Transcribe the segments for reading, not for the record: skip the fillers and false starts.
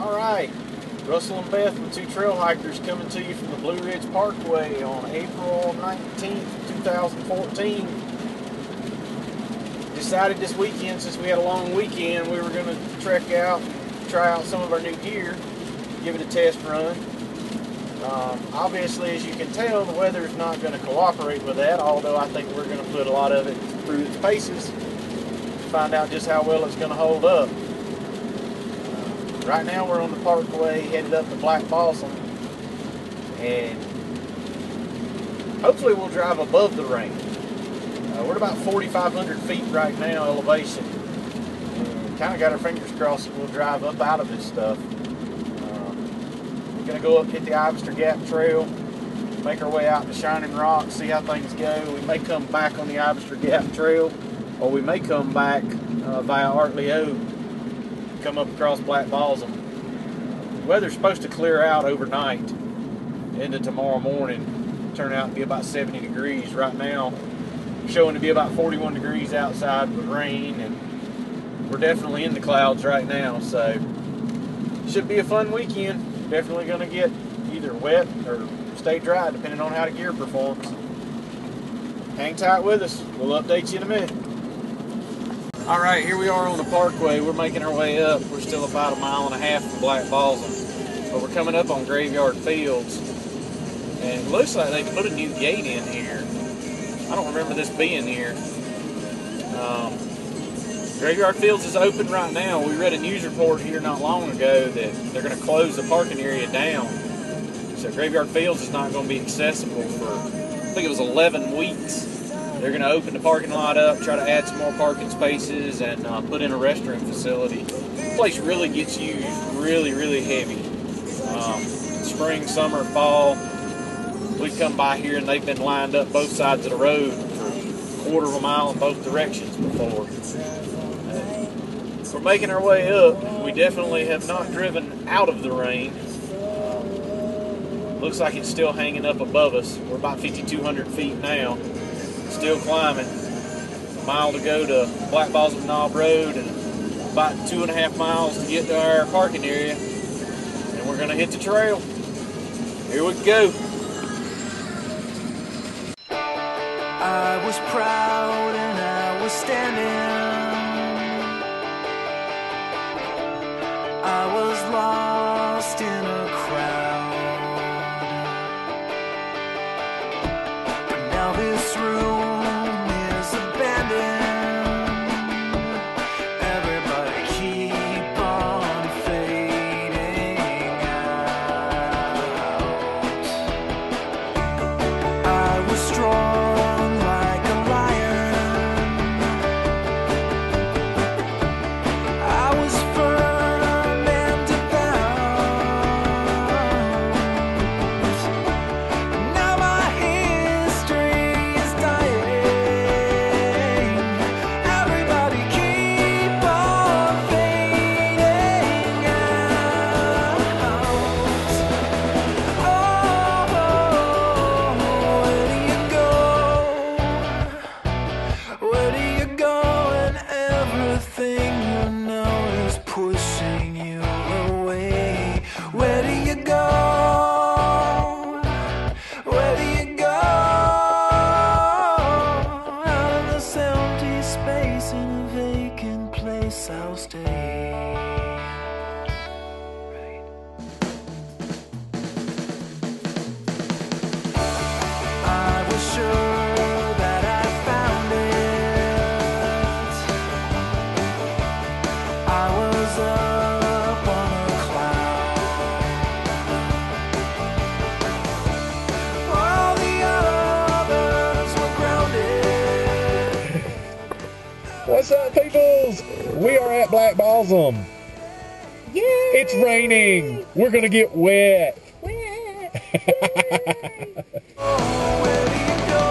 Alright, Russell and Beth with two trail hikers coming to you from the Blue Ridge Parkway on April 19th, 2014. Decided this weekend, since we had a long weekend, we were going to trek out and try out some of our new gear, give it a test run. Obviously, as you can tell, the weather's not going to cooperate with that, although I think we're going to put a lot of it through its paces to find out just how well it's going to hold up. Right now we're on the parkway headed up to Black Balsam, and hopefully we'll drive above the range. We're at about 4,500 feet right now elevation, and kind of got our fingers crossed that we'll drive up out of this stuff. We're going to go up, hit the Ivester Gap Trail, make our way out to Shining Rock, see how things go. We may come back on the Ivester Gap Trail, or we may come back via Artley, come up across Black Balsam. The weather's supposed to clear out overnight into tomorrow morning. Turn out to be about 70 degrees right now, showing to be about 41 degrees outside with rain, and we're definitely in the clouds right now, so should be a fun weekend. Definitely going to get either wet or stay dry depending on how the gear performs. Hang tight with us, we'll update you in a minute. Alright, here we are on the parkway. We're making our way up. We're still about 1.5 miles from Black Balsam, but we're coming up on Graveyard Fields, and it looks like they put a new gate in here. I don't remember this being here. Graveyard Fields is open right now. We read a news report here not long ago that they're going to close the parking area down, so Graveyard Fields is not going to be accessible for, I think it was 11 weeks. They're going to open the parking lot up, try to add some more parking spaces, and put in a restroom facility. The place really gets used really heavy. Spring, summer, fall, we come by here and they've been lined up both sides of the road for 1/4 mile in both directions before. We're making our way up. We definitely have not driven out of the rain. Looks like it's still hanging up above us. We're about 5,200 feet now. Still climbing. 1 mile to go to Black Balsam Knob Road, and about 2.5 miles to get to our parking area. And we're going to hit the trail. Here we go. I was proud and I was standing. I was lost in a crowd, but now this room is abandoned. Everybody keep on fading out. I was strong like a lion. I was firm. Pushing you away. Where do you go? Where do you go? Out of this empty space in a vacant place I'll stay. I was sure that I found it. I was up on a cloud. All the others were grounded. What's up, peoples? We are at Black Balsam. Yay! It's raining. We're gonna get wet. Wet. Oh, where do you go?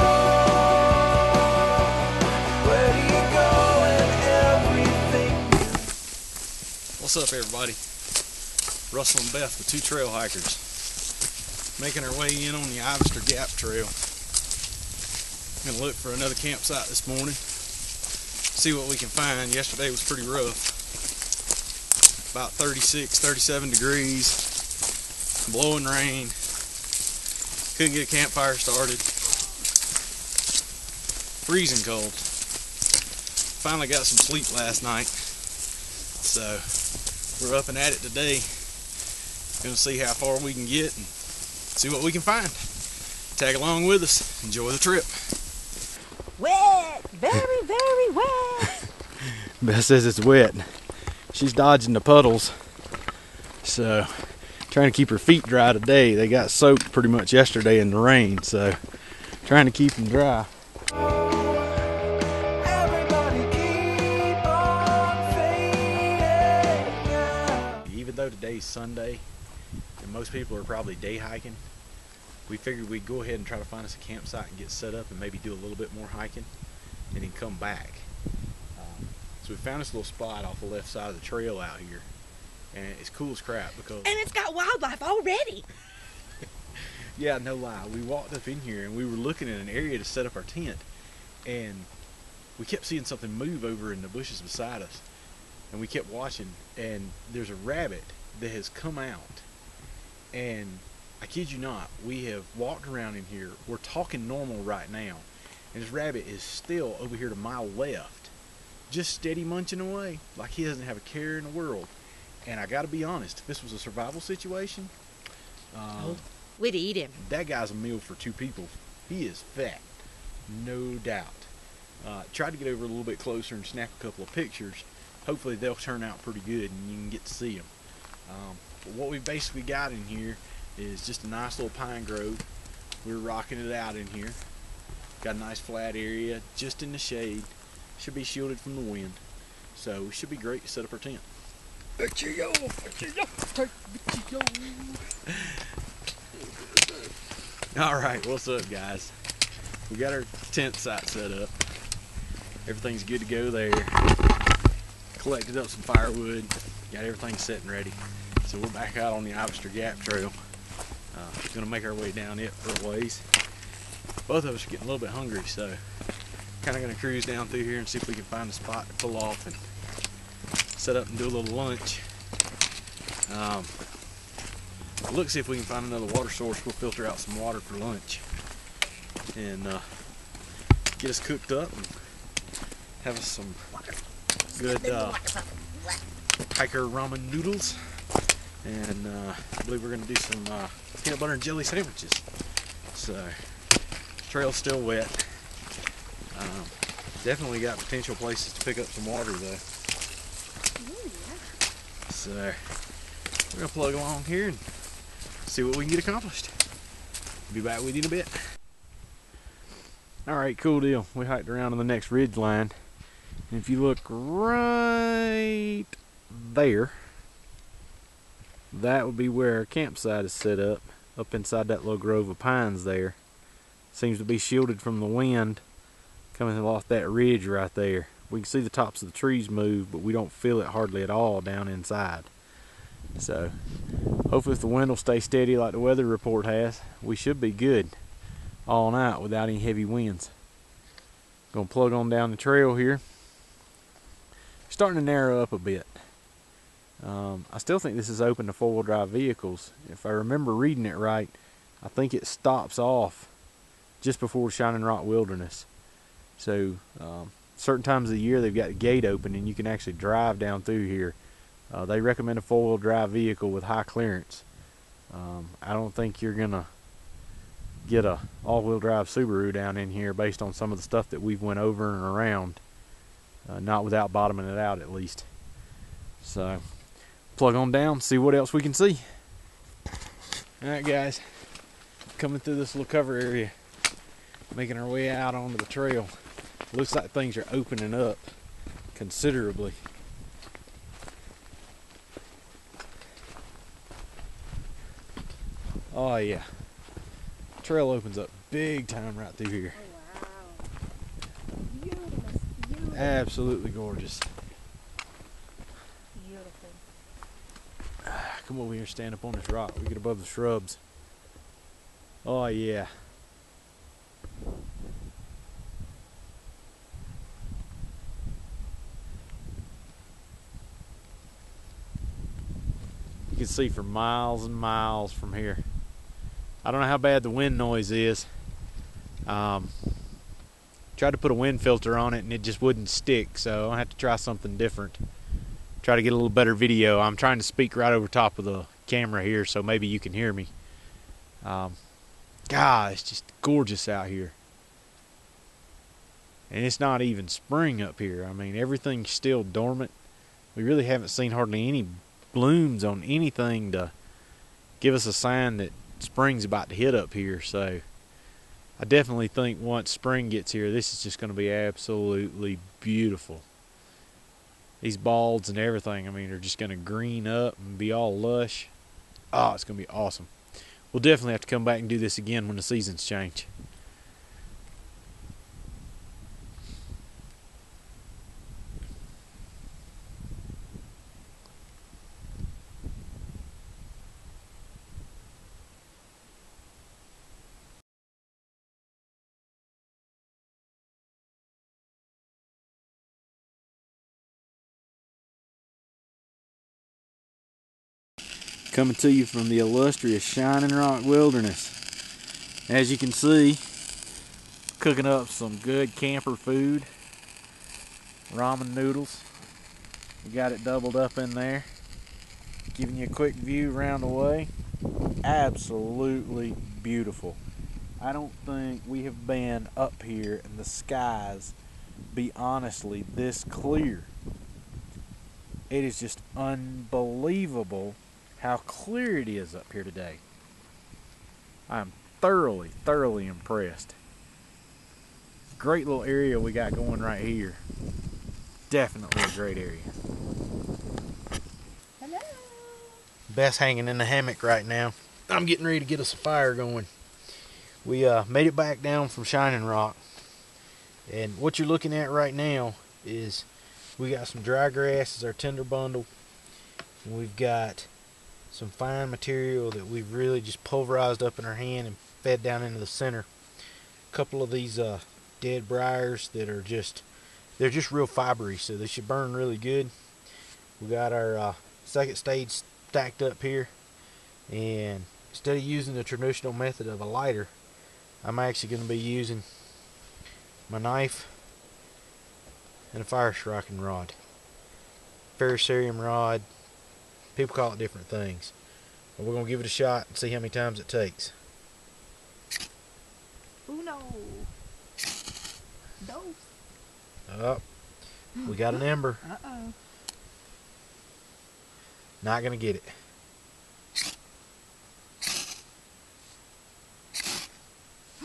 Where do you go and everything? What's up, everybody? Russell and Beth with two trail hikers, making our way in on the Ivester Gap Trail. Gonna look for another campsite this morning, see what we can find. Yesterday was pretty rough. about 36, 37 degrees, blowing rain. Couldn't get a campfire started. Freezing cold. Finally got some sleep last night. So we're up and at it today. Gonna see how far we can get and see what we can find. Tag along with us. Enjoy the trip. Wet. Very, very wet. Beth says it's wet. She's dodging the puddles. So trying to keep her feet dry today. They got soaked pretty much yesterday in the rain. So trying to keep them dry. Even though today's Sunday and most people are probably day hiking, we figured we'd go ahead and try to find us a campsite and get set up and maybe do a little bit more hiking and then come back. So we found this little spot off the left side of the trail out here, and it's cool as crap because... And it's got wildlife already. Yeah, no lie. We walked up in here and we were looking at an area to set up our tent, and we kept seeing something move over in the bushes beside us, and we kept watching, and there's a rabbit that has come out, and I kid you not, we have walked around in here. We're talking normal right now, and this rabbit is still over here to my left, just steady munching away like he doesn't have a care in the world. And I gotta be honest, if this was a survival situation, We'd eat him. that guy's a meal for two people. He is fat, no doubt. Tried to get over a little bit closer and snap a couple of pictures. Hopefully they'll turn out pretty good and you can get to see them. But what we basically got in here is just a nice little pine grove. We're rocking it out in here. Got a nice flat area just in the shade. Should be shielded from the wind. So it should be great to set up our tent. Alright, what's up guys? We got our tent site set up. Everything's good to go there. Collected up some firewood. Got everything set and ready. So we're back out on the Ivester Gap Trail. Gonna make our way down it for a ways. Both of us are getting a little bit hungry, so kind of gonna cruise down through here and see if we can find a spot to pull off and set up and do a little lunch. Look, see if we can find another water source. We'll filter out some water for lunch and get us cooked up and have us some good hiker ramen noodles. And I believe we're going to do some peanut butter and jelly sandwiches. So, trail's still wet. Definitely got potential places to pick up some water though. So, we're going to plug along here and see what we can get accomplished. Be back with you in a bit. Alright, cool deal. We hiked around to the next ridge line. And if you look right there, that would be where our campsite is set up inside that little grove of pines there. Seems to be shielded from the wind coming off that ridge right there. We can see the tops of the trees move, but we don't feel it hardly at all down inside. So hopefully if the wind will stay steady like the weather report has, we should be good all night without any heavy winds. Gonna plug on down the trail here. Starting to narrow up a bit. I still think this is open to four-wheel drive vehicles. If I remember reading it right, I think it stops off just before Shining Rock Wilderness. So certain times of the year they've got the gate open and you can actually drive down through here. They recommend a four-wheel drive vehicle with high clearance. I don't think you're gonna get a all-wheel drive Subaru down in here based on some of the stuff that we've went over and around. Not without bottoming it out at least. So plug on down, see what else we can see. Alright guys, coming through this little cover area, making our way out onto the trail. Looks like things are opening up considerably. Oh yeah, trail opens up big time right through here. Oh, wow. Beautiful. Absolutely gorgeous. Beautiful. Come over here and stand up on this rock. We get above the shrubs. Oh yeah. You can see for miles and miles from here. I don't know how bad the wind noise is. Tried to put a wind filter on it and it just wouldn't stick, so I have to try something different. Try to get a little better video. I'm trying to speak right over top of the camera here, so maybe you can hear me. God, it's just gorgeous out here. And it's not even spring up here. I mean, everything's still dormant. We really haven't seen hardly any blooms on anything to give us a sign that spring's about to hit up here. So I definitely think once spring gets here, this is just going to be absolutely beautiful. These balds and everything, I mean, are just going to green up and be all lush. Oh, it's going to be awesome. We'll definitely have to come back and do this again when the seasons change. Coming to you from the illustrious Shining Rock Wilderness. As you can see, cooking up some good camper food. Ramen noodles. We got it doubled up in there. Giving you a quick view around the way. Absolutely beautiful. I don't think we have been up here and the skies be honestly this clear. It is just unbelievable how clear it is up here today. I'm thoroughly impressed. Great little area we got going right here. Definitely a great area. Hello. Beth's hanging in the hammock right now. I'm getting ready to get us a fire going. We made it back down from Shining Rock. And what you're looking at right now is we got some dry grass as our tinder bundle. And we've got some fine material that we've really just pulverized up in our hand and fed down into the center. A couple of these dead briars that are they're just real fibery, so they should burn really good. We got our second stage stacked up here, and instead of using the traditional method of a lighter, I'm actually going to be using my knife and a fire striking rod. Ferrocerium rod. People call it different things. But we're going to give it a shot and see how many times it takes. Uno. Dos. Oh, we got an ember. Uh-oh. Not going to get it.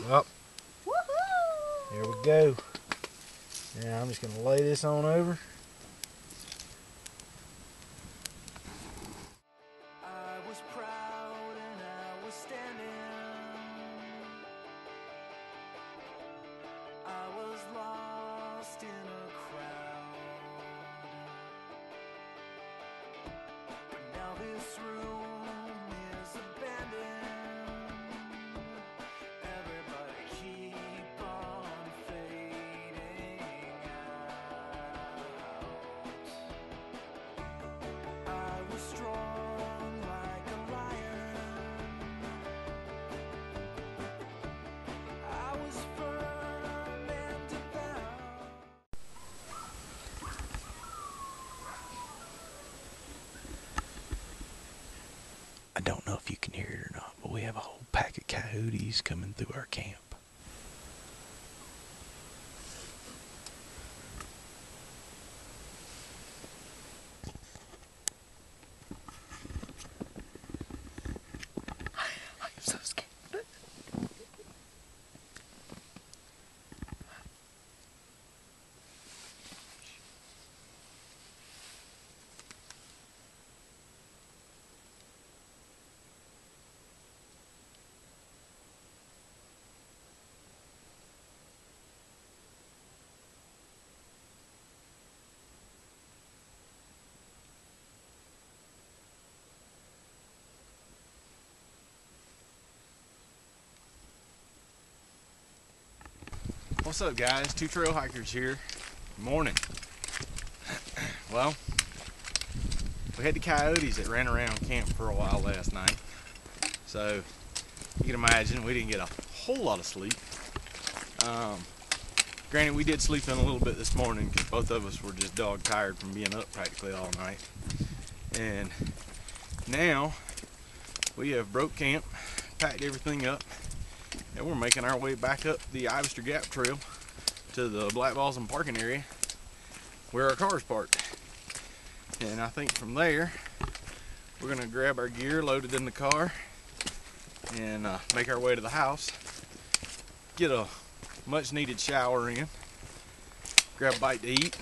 Oh, Woohoo! there we go. Now I'm just going to lay this on over. I was proud and I was standing. I was lost in a crowd. But now this room is abandoned. Everybody keep on fading out. I was strong like a lion. I was firm and devout. I don't know if you can hear it or not, but we have a whole pack of coyotes coming through our camp. I'm so scared. What's up, guys? Two trail hikers here. Morning. Well, We had the coyotes that ran around camp for a while last night. So you can imagine we didn't get a whole lot of sleep. Granted, we did sleep in a little bit this morning because both of us were just dog tired from being up practically all night. And now we have broke camp, packed everything up, and we're making our way back up the Ivester Gap Trail to the Black Balsam parking area where our car's parked. And I think from there we're gonna grab our gear loaded in the car and make our way to the house, get a much needed shower in, grab a bite to eat,